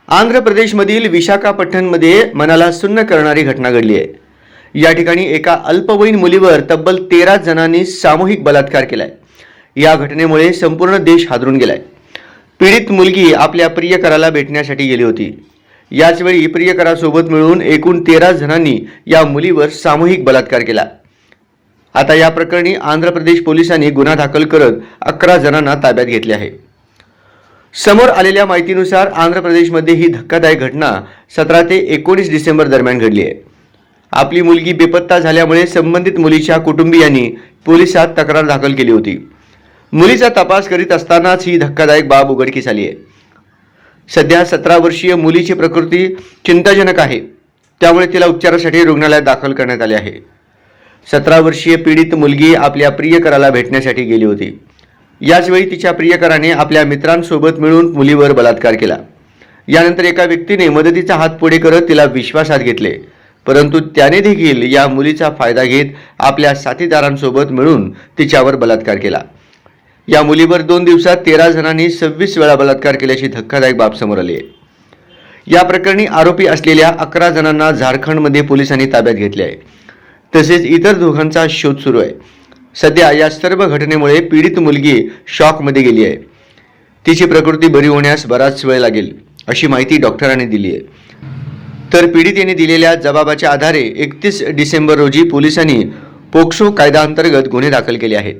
आंध्र प्रदेशमधील विशाखापट्टणममध्ये मनाला सुन्न करणारी घटना घडली आहे। या ठिकाणी एका अल्पवयीन मुलीवर तब्बल 13 जणांनी सामूहिक बलात्कार केलाय। या घटनेमुळे संपूर्ण देश हादरून गेलाय। पीडित मुलगी आपल्या प्रियकराला भेटण्यासाठी गेली होती। याच वेळी प्रियकरासोबत मिळून एकूण 13 जणांनी या मुलीवर सामूहिक बलात्कार केला। आता या प्रकरणी आंध्र प्रदेश पोलिसांनी गुन्हा दाखल करत 11 जणांना ताब्यात घेतले आहे। समोर आलेल्या माहितीनुसार आंध्र प्रदेशमध्ये ही धक्कादायक घटना 17 ते 19 डिसेंबर दरम्यान घडली आहे। आपली मुलगी बेपत्ता झाल्यामुळे संबंधित मुलीच्या कुटुंबियांनी पोलिसात तक्रार दाखल केली होती। मुलीचा तपास करीत असतानाच ही धक्कादायक बाब उघडकीस आली आहे। सध्या 17 वर्षीय मुलीची प्रकृती चिंताजनक आहे, त्यामुळे तिला उपचारासाठी रुग्णालयात दाखल करण्यात आले आहे। 17 वर्षीय पीडित मुलगी आपल्या प्रियकराला भेटण्यासाठी गेली होती। याच वेळी तिच्या प्रियकराने आपल्या मित्रांसोबत मिळून मुलीवर बलात्कार केला। यानंतर एका व्यक्तीने मदतीचा हात पुढे करत तिला विश्वासात घेतले, परंतु त्याने देखील या मुलीचा फायदा घेत आपल्या साथीदारांसोबत मिळून तिच्यावर बलात्कार केला। या मुलीवर 2 दिवसात 13 जणांनी 26 वेळा बलात्कार केल्याची धक्कादायक बाब समोर आली आहे। या प्रकरणी आरोपी असलेल्या 11 जणांना झारखंडमध्ये पोलिसांनी ताब्यात घेतले आहे। तसेच इतर दोघांचा शोध सुरू आहे। सध्या या सर्व घटनेमुळे पीडित मुलगी शॉकमध्ये गेली आहे। तिची प्रकृती बरी होण्यास बराच वेळ लागेल अशी माहिती डॉक्टरांनी दिली आहे। तर पीडितेने दिलेल्या जबाबाच्या आधारे 31 डिसेंबर रोजी पोलिसांनी पोक्सो कायद्याअंतर्गत गुन्हे दाखल केले आहेत।